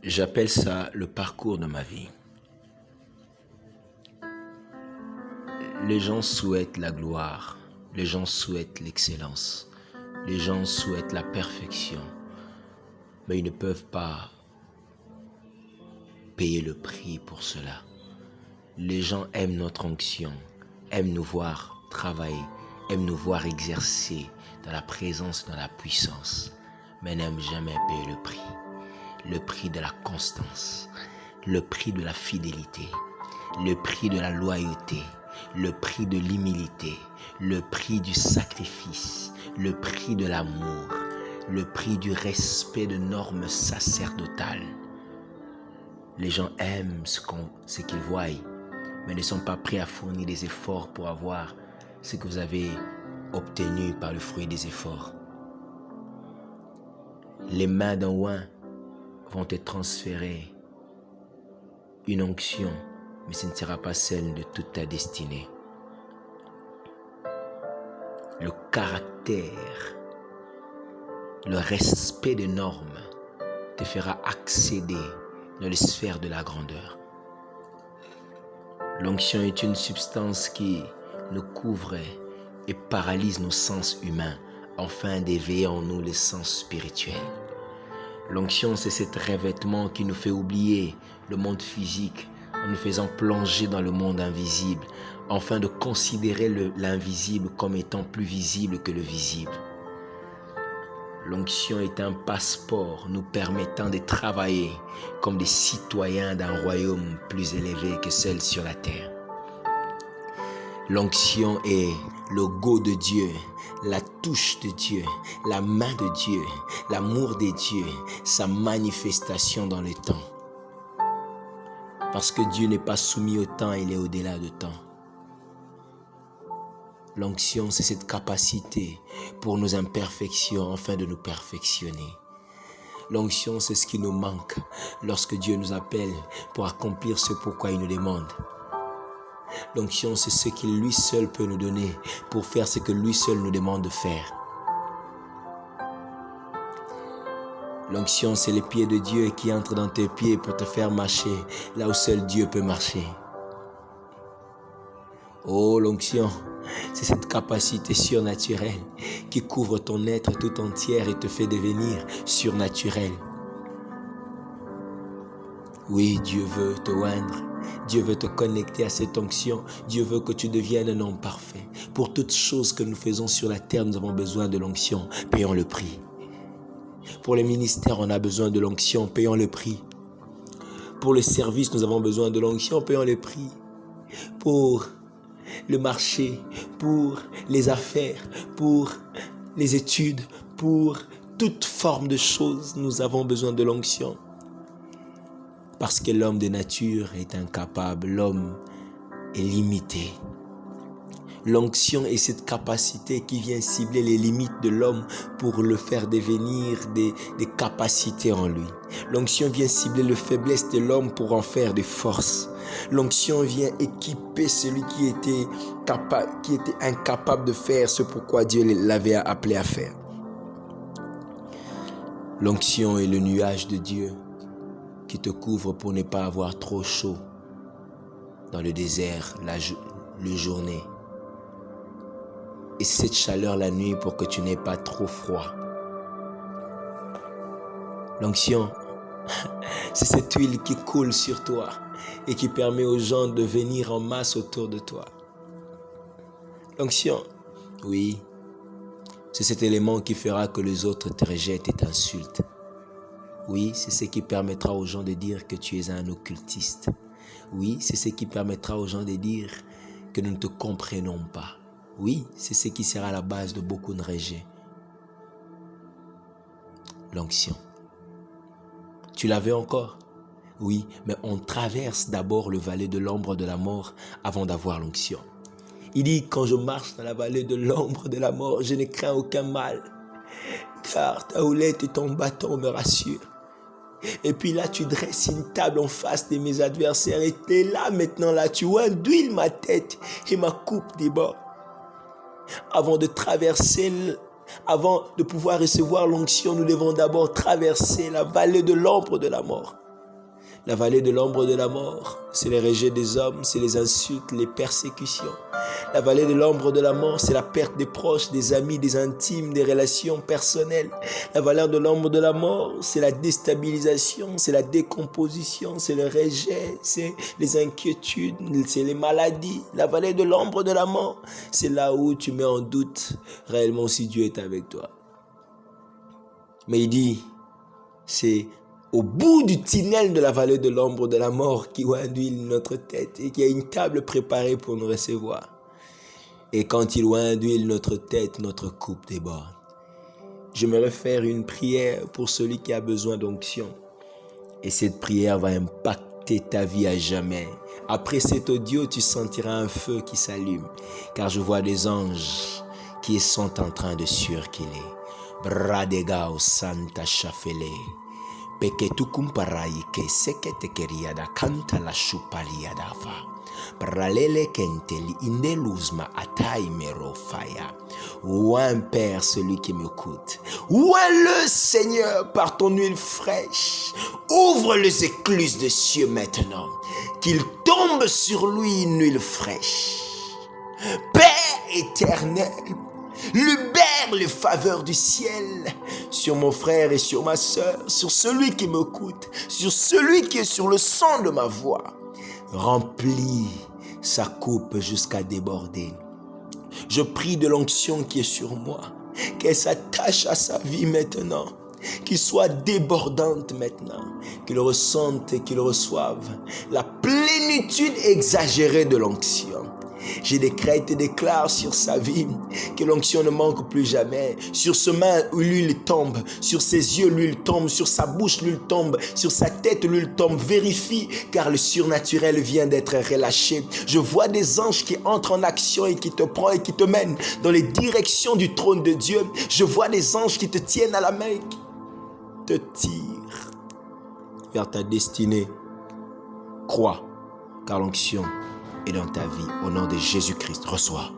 J'appelle ça le parcours de ma vie. Les gens souhaitent la gloire, les gens souhaitent l'excellence, les gens souhaitent la perfection, mais ils ne peuvent pas payer le prix pour cela. Les gens aiment notre onction, aiment nous voir travailler, aiment nous voir exercer dans la présence, dans la puissance, mais n'aiment jamais payer le prix de la constance, le prix de la fidélité, le prix de la loyauté, le prix de l'humilité, le prix du sacrifice, le prix de l'amour, le prix du respect de normes sacerdotales. Les gens aiment ce qu'ils voient, mais ne sont pas prêts à fournir des efforts pour avoir ce que vous avez obtenu par le fruit des efforts. Les mains d'un oint vont te transférer une onction, mais ce ne sera pas celle de toute ta destinée. Le caractère, le respect des normes te fera accéder dans les sphères de la grandeur. L'onction est une substance qui nous couvre et paralyse nos sens humains afin d'éveiller en nous les sens spirituels. L'onction, c'est cet revêtement qui nous fait oublier le monde physique en nous faisant plonger dans le monde invisible, afin de considérer l'invisible comme étant plus visible que le visible. L'onction est un passeport nous permettant de travailler comme des citoyens d'un royaume plus élevé que celle sur la terre. L'onction est le go de Dieu, la touche de Dieu, la main de Dieu, l'amour de Dieu, sa manifestation dans le temps. Parce que Dieu n'est pas soumis au temps, il est au-delà du temps. L'onction, c'est cette capacité pour nos imperfections afin de nous perfectionner. L'onction, c'est ce qui nous manque lorsque Dieu nous appelle pour accomplir ce pourquoi il nous demande. L'onction, c'est ce qu'il lui seul peut nous donner pour faire ce que lui seul nous demande de faire. L'onction, c'est les pieds de Dieu qui entrent dans tes pieds pour te faire marcher là où seul Dieu peut marcher. Oh, l'onction, c'est cette capacité surnaturelle qui couvre ton être tout entier et te fait devenir surnaturel. Oui, Dieu veut te oindre. Dieu veut te connecter à cette onction. Dieu veut que tu deviennes un homme parfait. Pour toutes choses que nous faisons sur la terre, nous avons besoin de l'onction. Payons le prix. Pour les ministères, on a besoin de l'onction. Payons le prix. Pour le service, nous avons besoin de l'onction. Payons le prix. Pour le marché, pour les affaires, pour les études, pour toute forme de choses, nous avons besoin de l'onction. Parce que l'homme de nature est incapable, l'homme est limité. L'onction est cette capacité qui vient cibler les limites de l'homme pour le faire devenir des capacités en lui. L'onction vient cibler les faiblesses de l'homme pour en faire des forces. L'onction vient équiper celui qui était incapable de faire ce pourquoi Dieu l'avait appelé à faire. L'onction est le nuage de Dieu qui te couvre pour ne pas avoir trop chaud dans le désert la journée. Et cette chaleur la nuit pour que tu n'aies pas trop froid. L'onction, c'est cette huile qui coule sur toi et qui permet aux gens de venir en masse autour de toi. L'onction, oui, c'est cet élément qui fera que les autres te rejettent et t'insultent. Oui, c'est ce qui permettra aux gens de dire que tu es un occultiste. Oui, c'est ce qui permettra aux gens de dire que nous ne te comprenons pas. Oui, c'est ce qui sera la base de beaucoup de rejets. L'onction. Tu l'avais encore? Oui, mais on traverse d'abord le vallée de l'ombre de la mort avant d'avoir l'onction. Il dit, quand je marche dans la vallée de l'ombre de la mort, je ne crains aucun mal, car ta houlette et ton bâton me rassurent. Et puis là, tu dresses une table en face de mes adversaires. Et tu es là maintenant, là, tu vois, d'huile ma tête et ma coupe déborde. Avant de pouvoir recevoir l'onction, nous devons d'abord traverser la vallée de l'ombre de la mort. La vallée de l'ombre de la mort, c'est les rejets des hommes, c'est les insultes, les persécutions. La vallée de l'ombre de la mort, c'est la perte des proches, des amis, des intimes, des relations personnelles. La vallée de l'ombre de la mort, c'est la déstabilisation, c'est la décomposition, c'est le rejet, c'est les inquiétudes, c'est les maladies. La vallée de l'ombre de la mort, c'est là où tu mets en doute réellement si Dieu est avec toi. Mais il dit, c'est au bout du tunnel de la vallée de l'ombre de la mort qui oint d'huile notre tête et qui a une table préparée pour nous recevoir. Et quand il oint d'huile notre tête, notre coupe déborde. J'aimerais faire une prière pour celui qui a besoin d'onction. Et cette prière va impacter ta vie à jamais. Après cet audio, tu sentiras un feu qui s'allume, car je vois des anges qui sont en train de circuler. Bradegao Santa Chafele. Peketukum parayi ke sekete keriada kanta la chupalia dava. Paralele kenteli indeluzma atai mero faya. Ouin Père, celui qui m'écoute. Ouin-le Seigneur par ton huile fraîche. Ouvre les écluses des cieux maintenant. Qu'il tombe sur lui une huile fraîche. Père éternel, libère les faveurs du ciel sur mon frère et sur ma sœur, sur celui qui m'écoute, sur celui qui est sur le son de ma voix. Remplis sa coupe jusqu'à déborder. Je prie de l'onction qui est sur moi, qu'elle s'attache à sa vie maintenant, qu'il soit débordante maintenant, qu'il ressente et qu'il reçoive la plénitude exagérée de l'onction. Je décrète et déclare sur sa vie que l'onction ne manque plus jamais. Sur ses mains, l'huile tombe. Sur ses yeux, l'huile tombe. Sur sa bouche, l'huile tombe. Sur sa tête, l'huile tombe. Vérifie, car le surnaturel vient d'être relâché. Je vois des anges qui entrent en action et qui te prennent et qui te mènent dans les directions du trône de Dieu. Je vois des anges qui te tiennent à la main, qui te tirent vers ta destinée. Crois, car l'onction est dans ta vie. Au nom de Jésus-Christ, reçois.